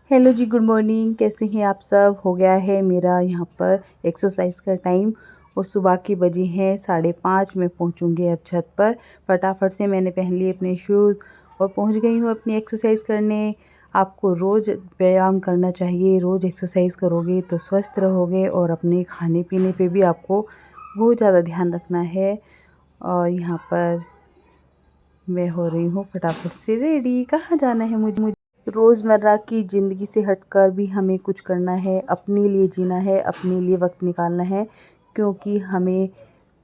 Hello जी, good morning. कैसे हैं आप सब? हो गया है मेरा यहाँ पर एक्सरसाइज का टाइम और सुबह की बजी हैं 5:30। मैं पहुँचूँगी अब छत पर। फटाफट से मैंने पहन लिए अपने शूज़ और पहुँच गई हूँ अपनी एक्सरसाइज करने। आपको रोज़ व्यायाम करना चाहिए। रोज़ एक्सरसाइज करोगे तो स्वस्थ रहोगे और अपने खाने पीने पे भी आपको बहुत ज़्यादा ध्यान रखना है। और यहाँ पर मैं हो रही हूँ फटाफट से रेडी। कहाँ जाना है मुझे? रोज़मर्रा की ज़िंदगी से हटकर भी हमें कुछ करना है, अपने लिए जीना है, अपने लिए वक्त निकालना है, क्योंकि हमें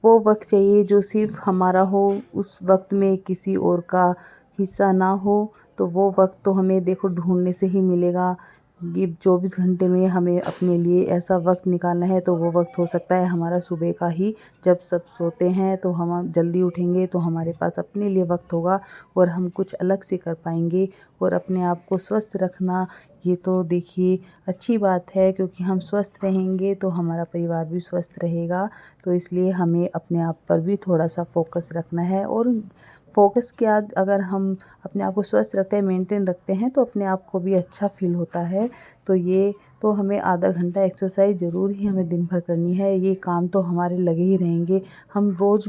वो वक्त चाहिए जो सिर्फ़ हमारा हो। उस वक्त में किसी और का हिस्सा ना हो, तो वो वक्त तो हमें देखो ढूंढने से ही मिलेगा। ये 24 घंटे में हमें अपने लिए ऐसा वक्त निकालना है, तो वो वक्त हो सकता है हमारा सुबह का ही। जब सब सोते हैं तो हम जल्दी उठेंगे तो हमारे पास अपने लिए वक्त होगा और हम कुछ अलग से कर पाएंगे। और अपने आप को स्वस्थ रखना, ये तो देखिए अच्छी बात है, क्योंकि हम स्वस्थ रहेंगे तो हमारा परिवार भी स्वस्थ रहेगा। तो इसलिए हमें अपने आप पर भी थोड़ा सा फोकस रखना है। और फोकस क्या, अगर हम अपने आप को स्वस्थ रखते हैं, मेंटेन रखते हैं, तो अपने आप को भी अच्छा फील होता है। तो ये तो हमें आधा घंटा एक्सरसाइज ज़रूर ही हमें दिन भर करनी है। ये काम तो हमारे लगे ही रहेंगे। हम रोज़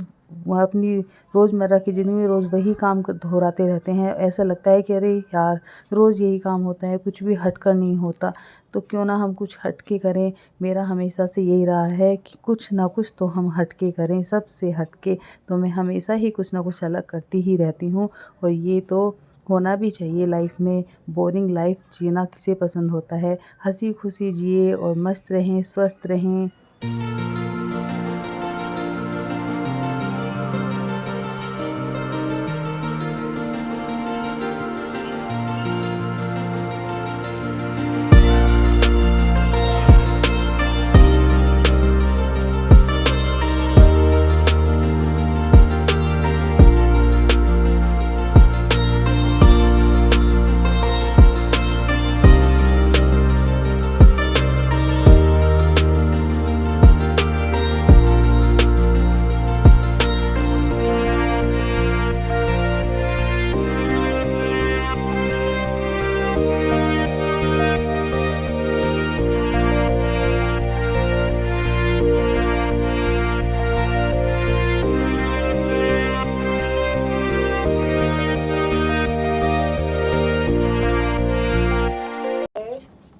अपनी रोज़मर्रा की ज़िंदगी में रोज़ वही काम दोहराते रहते हैं। ऐसा लगता है कि अरे यार, रोज़ यही काम होता है, कुछ भी हट कर नहीं होता। तो क्यों ना हम कुछ हट के करें। मेरा हमेशा से यही रहा है कि कुछ ना कुछ तो हम हट के करें, सबसे हट के। तो मैं हमेशा ही कुछ ना कुछ अलग करती ही रहती हूँ और ये तो होना भी चाहिए लाइफ में। बोरिंग लाइफ जीना किसे पसंद होता है? हँसी खुशी जिए और मस्त रहें, स्वस्थ रहें।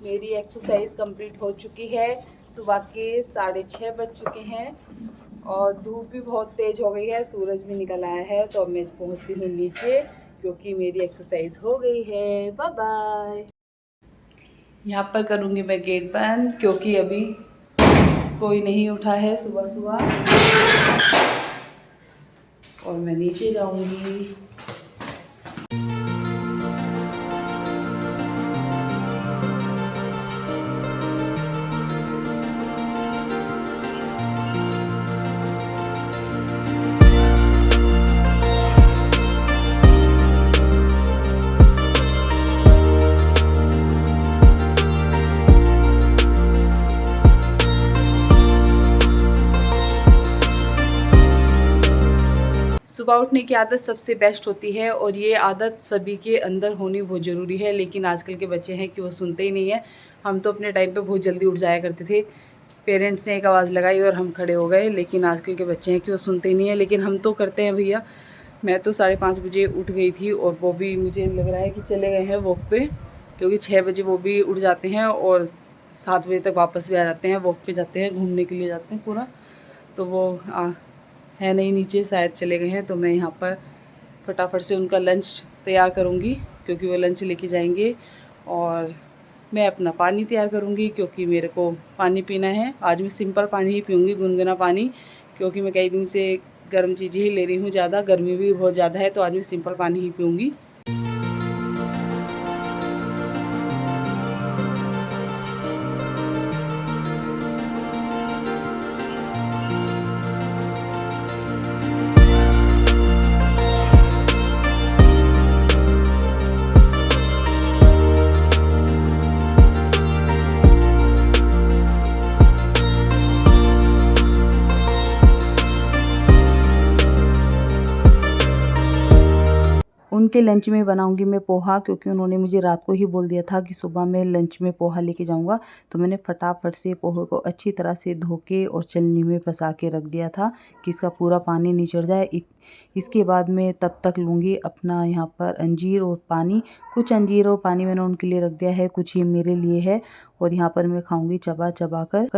मेरी एक्सरसाइज कंप्लीट हो चुकी है। सुबह के 6:30 बज चुके हैं और धूप भी बहुत तेज़ हो गई है, सूरज भी निकल आया है। तो अब मैं पहुंचती हूँ नीचे, क्योंकि मेरी एक्सरसाइज हो गई है। Bye bye. यहाँ पर करूँगी मैं गेट बंद, क्योंकि अभी कोई नहीं उठा है सुबह सुबह। और मैं नीचे जाऊँगी। सुबह उठने की आदत सबसे बेस्ट होती है और ये आदत सभी के अंदर होनी बहुत ज़रूरी है। लेकिन आजकल के बच्चे हैं कि वो सुनते ही नहीं है। हम तो अपने टाइम पे बहुत जल्दी उठ जाया करते थे। पेरेंट्स ने एक आवाज़ लगाई और हम खड़े हो गए। लेकिन आजकल के बच्चे हैं कि वो सुनते ही नहीं है, लेकिन हम तो करते हैं भैया। मैं तो 5:30 बजे उठ गई थी और वो भी मुझे लग रहा है कि चले गए हैं वॉक पे, क्योंकि 6 बजे वो भी उठ जाते हैं और 7 बजे तक वापस भी आ जाते हैं। वॉक पे जाते हैं, घूमने के लिए जाते हैं पूरा। तो वो है नहीं नीचे, शायद चले गए हैं। तो मैं यहाँ पर फटाफट से उनका लंच तैयार करूँगी, क्योंकि वो लंच लेके जाएंगे। और मैं अपना पानी तैयार करूँगी, क्योंकि मेरे को पानी पीना है। आज मैं सिंपल पानी ही पीऊँगी, गुनगुना पानी, क्योंकि मैं कई दिन से गर्म चीज़ें ही ले रही हूँ ज़्यादा। गर्मी भी बहुत ज़्यादा है, तो आज मैं सिंपल पानी ही पीऊँगी। उन उनके लंच में बनाऊंगी मैं पोहा, क्योंकि उन्होंने मुझे रात को ही बोल दिया था कि सुबह मैं लंच में पोहा लेके जाऊंगा। तो मैंने फटाफट से पोहे को अच्छी तरह से धो के और छलनी में फंसा के रख दिया था कि इसका पूरा पानी निचड़ जाए। इसके बाद मैं तब तक लूँगी अपना यहाँ पर अंजीर और पानी। कुछ अंजीर और पानी मैंने उनके लिए रख दिया है, कुछ ये मेरे लिए है, और यहाँ पर मैं खाऊंगी चबा चबा कर।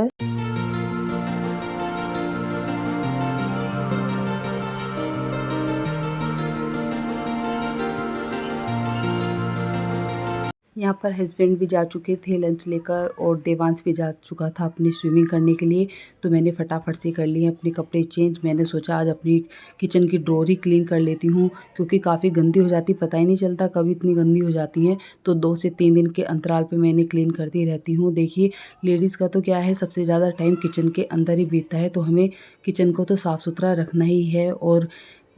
यहाँ पर हस्बैंड भी जा चुके थे लंच लेकर, और देवांश भी जा चुका था अपनी स्विमिंग करने के लिए। तो मैंने फटाफट से कर लिए अपने कपड़े चेंज। मैंने सोचा आज अपनी किचन की ड्रॉर ही क्लीन कर लेती हूँ, क्योंकि काफ़ी गंदी हो जाती, पता ही नहीं चलता कभी इतनी गंदी हो जाती हैं। तो 2 से 3 दिन के अंतराल पर मैंने क्लीन करती रहती हूँ। देखिए, लेडीज़ का तो क्या है, सबसे ज़्यादा टाइम किचन के अंदर ही बीतता है, तो हमें किचन को तो साफ़ सुथरा रखना ही है। और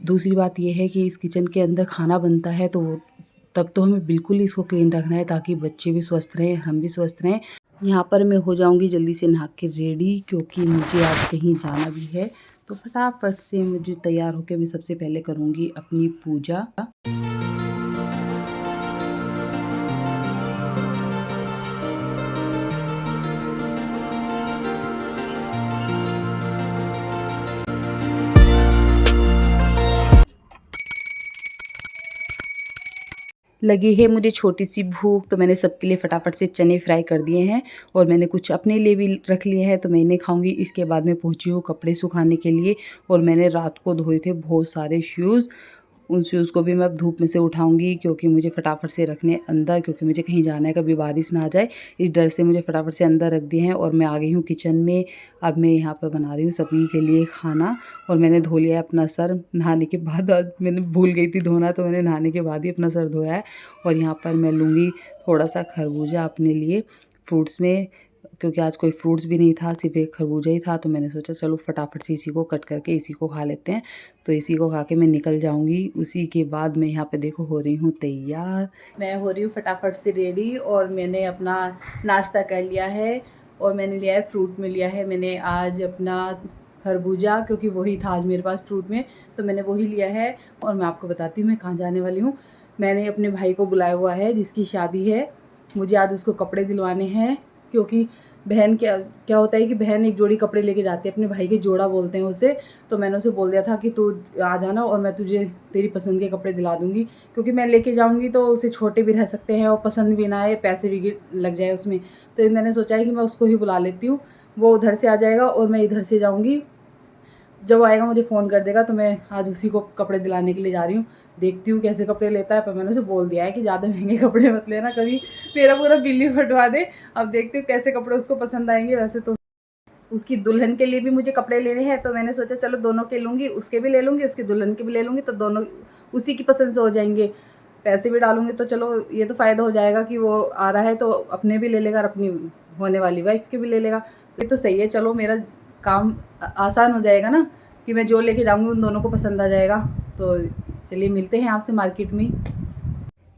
दूसरी बात यह है कि इस किचन के अंदर खाना बनता है, तो तब तो हमें बिल्कुल ही इसको क्लीन रखना है, ताकि बच्चे भी स्वस्थ रहें, हम भी स्वस्थ रहें। यहाँ पर मैं हो जाऊँगी जल्दी से नहा के रेडी, क्योंकि मुझे आज कहीं जाना भी है। तो फटाफट से मुझे तैयार होकर मैं सबसे पहले करूँगी अपनी पूजा। लगी है मुझे छोटी सी भूख, तो मैंने सबके लिए फटाफट से चने फ्राई कर दिए हैं, और मैंने कुछ अपने लिए भी रख लिए हैं, तो मैं इन्हें खाऊंगी। इसके बाद मैं पहुंची हूँ कपड़े सुखाने के लिए, और मैंने रात को धोए थे बहुत सारे शूज़। उन शूज़ को भी मैं अब धूप में से उठाऊंगी, क्योंकि मुझे फटाफट से रखने अंदर, क्योंकि मुझे कहीं जाना है, कभी बारिश ना आ जाए, इस डर से मुझे फटाफट से अंदर रख दिए हैं। और मैं आ गई हूँ किचन में। अब मैं यहाँ पर बना रही हूँ सभी के लिए खाना, और मैंने धो लिया है अपना सर नहाने के बाद। आज मैंने भूल गई थी धोना, तो मैंने नहाने के बाद ही अपना सर धोया है। और यहाँ पर मैं लूँगी थोड़ा सा खरबूजा अपने लिए फ्रूट्स में, क्योंकि आज कोई फ्रूट्स भी नहीं था, सिर्फ एक खरबूजा ही था। तो मैंने सोचा चलो फटाफट से इसी को कट करके इसी को खा लेते हैं। तो इसी को खा के मैं निकल जाऊंगी। उसी के बाद मैं यहाँ पे देखो हो रही हूँ तैयार। मैं हो रही हूँ फटाफट से रेडी, और मैंने अपना नाश्ता कर लिया है, और मैंने लिया है फ्रूट में लिया है मैंने आज अपना खरबूजा, क्योंकि वही था आज मेरे पास फ्रूट में, तो मैंने वही लिया है। और मैं आपको बताती हूँ मैं कहाँ जाने वाली हूँ। मैंने अपने भाई को बुलाया हुआ है जिसकी शादी है, मुझे आज उसको कपड़े दिलवाने हैं। क्योंकि बहन क्या क्या होता है कि बहन एक जोड़ी कपड़े लेके जाती है अपने भाई के, जोड़ा बोलते हैं उसे। तो मैंने उसे बोल दिया था कि तू आ जाना, और मैं तुझे तेरी पसंद के कपड़े दिला दूँगी, क्योंकि मैं लेके जाऊँगी तो उसे छोटे भी रह सकते हैं और पसंद भी ना आए, पैसे भी लग जाए उसमें। तो मैंने सोचा है कि मैं उसको ही बुला लेती हूँ, वो उधर से आ जाएगा और मैं इधर से जाऊँगी। जब आएगा मुझे फ़ोन कर देगा, तो मैं आज उसी को कपड़े दिलाने के लिए जा रही हूँ। देखती हूँ कैसे कपड़े लेता है, पर मैंने उसे बोल दिया है कि ज़्यादा महंगे कपड़े मत लेना, कभी मेरा पूरा बिल ही कटवा दे। अब देखती हूँ कैसे कपड़े उसको पसंद आएंगे। वैसे तो उसकी दुल्हन के लिए भी मुझे कपड़े लेने हैं, तो मैंने सोचा चलो दोनों के लूँगी, उसके भी ले लूँगी, उसकी दुल्हन के भी ले लूँगी, तो दोनों उसी की पसंद से हो जाएंगे। पैसे भी डालूँगी तो चलो ये तो फ़ायदा हो जाएगा कि वो आ रहा है तो अपने भी ले लेगा और अपनी होने वाली वाइफ के भी ले लेगा। तो ये तो सही है, चलो मेरा काम आसान हो जाएगा ना, कि मैं जो लेके जाऊँगी उन दोनों को पसंद आ जाएगा। तो चलिए मिलते हैं आपसे मार्केट में।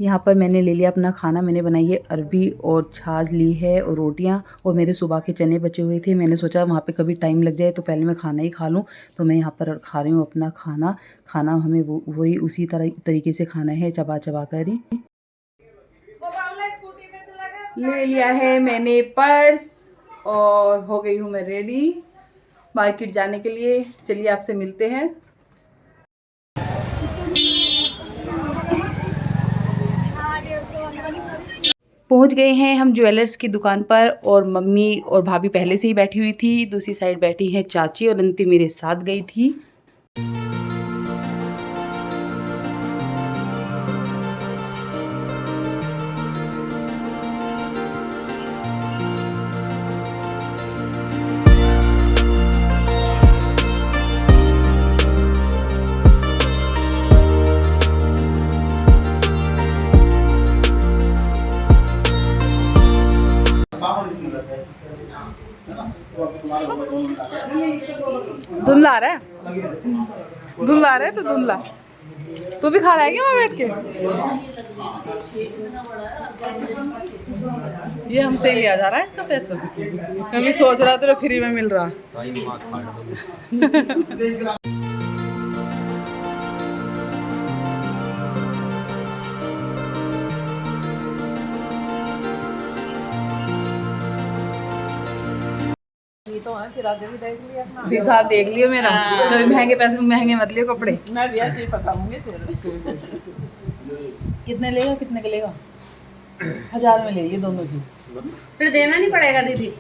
यहाँ पर मैंने ले लिया अपना खाना। मैंने बनाई है अरवी और छाछ ली है और रोटियाँ, और मेरे सुबह के चने बचे हुए थे। मैंने सोचा वहाँ पे कभी टाइम लग जाए तो पहले मैं खाना ही खा लूँ, तो मैं यहाँ पर खा रही हूँ अपना खाना। खाना हमें वही उसी तरीके से खाना है, चबा चबा कर ही। ले लिया है मैंने पर्स, और हो गई हूँ मैं रेडी मार्केट जाने के लिए। चलिए आपसे मिलते हैं। पहुंच गए हैं हम ज्वेलर्स की दुकान पर, और मम्मी और भाभी पहले से ही बैठी हुई थी। दूसरी साइड बैठी हैं चाची, और अंती मेरे साथ गई थी। धुंधला आ रहा है, धुंधला आ रहा है, तो धुंधला तू भी खा रहा है क्या वहाँ बैठ के? ये हमसे ही लिया जा रहा है इसका पैसा, क्योंकि सोच रहा तो फ्री में मिल रहा। ही तो है, फिर आगे भी देख लिया अपना। फिर साहब देख लियो मेरा, कभी महंगे पैसे महंगे मत लियो कपड़े। मैं भी ऐसे ही फंसाऊंगी फिर। कितने लेगा, कितने का लेगा? 1000 में ले ये दोनों चीज। फिर देना नहीं पड़ेगा दीदी,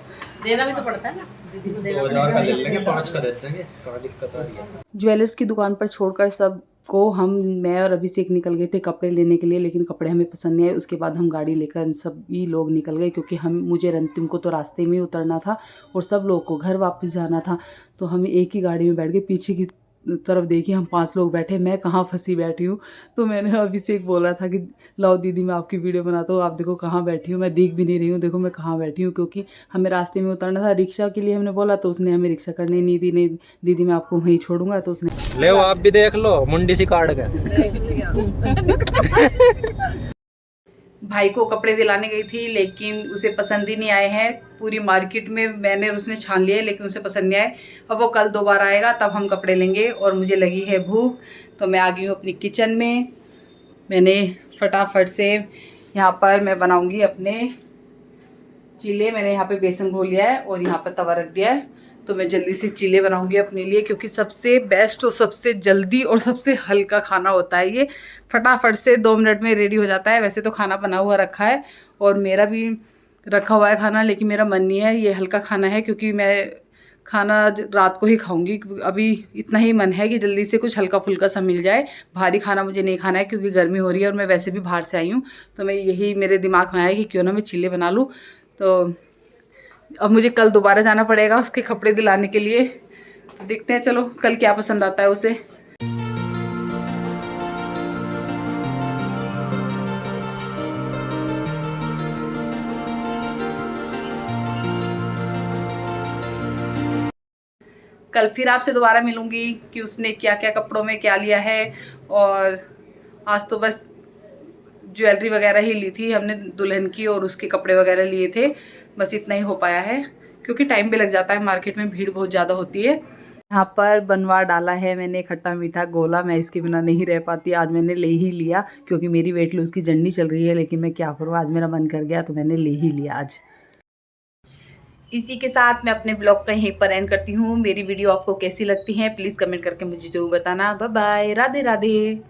देना भी तो पड़ता है ना दीदी को, देना 2000 का ले लेंगे, 5 का दे देंगे, कहाँ दिक्कत आ रही है। ज्वेलर्स की दुकान पर छोड़कर सबको मैं और अभिषेक निकल गए थे कपड़े लेने के लिए, लेकिन कपड़े हमें पसंद नहीं आए। उसके बाद हम गाड़ी लेकर सभी लोग निकल गए, क्योंकि मुझे रंतिम को तो रास्ते में ही उतरना था और सब लोग को घर वापस जाना था। तो हम एक ही गाड़ी में बैठ गए। पीछे की तरफ देखिए हम 5 लोग बैठे, मैं कहाँ फंसी बैठी हूँ। तो मैंने अभिषेक बोला था कि लाओ दीदी मैं आपकी वीडियो बनाता हूँ, आप देखो कहाँ बैठी हूँ, मैं दिख भी नहीं रही हूँ, देखो मैं कहाँ बैठी हूँ। क्योंकि हमें रास्ते में उतरना था। रिक्शा के लिए हमने बोला तो उसने हमें रिक्शा करने नहीं दी, नहीं दीदी मैं आपको वहीं छोड़ूंगा। तो उसने ले आप भी देख लो, मुंडी सी काट के भाई को कपड़े दिलाने गई थी, लेकिन उसे पसंद ही नहीं आए हैं। पूरी मार्केट में मैंने और उसने छान लिए, लेकिन उसे पसंद नहीं आए। अब वो कल दोबारा आएगा तब हम कपड़े लेंगे। और मुझे लगी है भूख, तो मैं आ गई हूँ अपनी किचन में। मैंने फटाफट से यहाँ पर मैं बनाऊँगी अपने चीले। मैंने यहाँ पे बेसन घोल लिया है और यहाँ पर तवा रख दिया है। तो मैं जल्दी से चीले बनाऊंगी अपने लिए, क्योंकि सबसे बेस्ट और सबसे जल्दी और सबसे हल्का खाना होता है ये। फटाफट से 2 मिनट में रेडी हो जाता है। वैसे तो खाना बना हुआ रखा है और मेरा भी रखा हुआ है खाना, लेकिन मेरा मन नहीं है, ये हल्का खाना है क्योंकि मैं खाना रात को ही खाऊंगी। अभी इतना ही मन है कि जल्दी से कुछ हल्का फुल्का सा मिल जाए। भारी खाना मुझे नहीं खाना है क्योंकि गर्मी हो रही है और मैं वैसे भी बाहर से आई हूँ। तो मैं यही मेरे दिमाग में आया कि क्यों ना मैं चीले बना लूँ। तो अब मुझे कल दोबारा जाना पड़ेगा उसके कपड़े दिलाने के लिए। तो देखते हैं चलो कल क्या पसंद आता है उसे। कल फिर आपसे दोबारा मिलूंगी कि उसने क्या क्या कपड़ों में क्या लिया है। और आज तो बस ज्वेलरी वगैरह ही ली थी हमने दुल्हन की, और उसके कपड़े वगैरह लिए थे। बस इतना ही हो पाया है क्योंकि टाइम भी लग जाता है, मार्केट में भीड़ बहुत ज़्यादा होती है। यहाँ पर बनवा डाला है मैंने खट्टा मीठा गोला। मैं इसके बिना नहीं रह पाती, आज मैंने ले ही लिया क्योंकि मेरी वेट लूज़ की जर्नी चल रही है। लेकिन मैं क्या करूँ, आज मेरा मन कर गया तो मैंने ले ही लिया आज। इसी के साथ मैं अपने ब्लॉग का यहीं पर एंड करती हूँ। मेरी वीडियो आपको कैसी लगती है प्लीज़ कमेंट करके मुझे ज़रूर बताना। Bye bye, Radhe Radhe.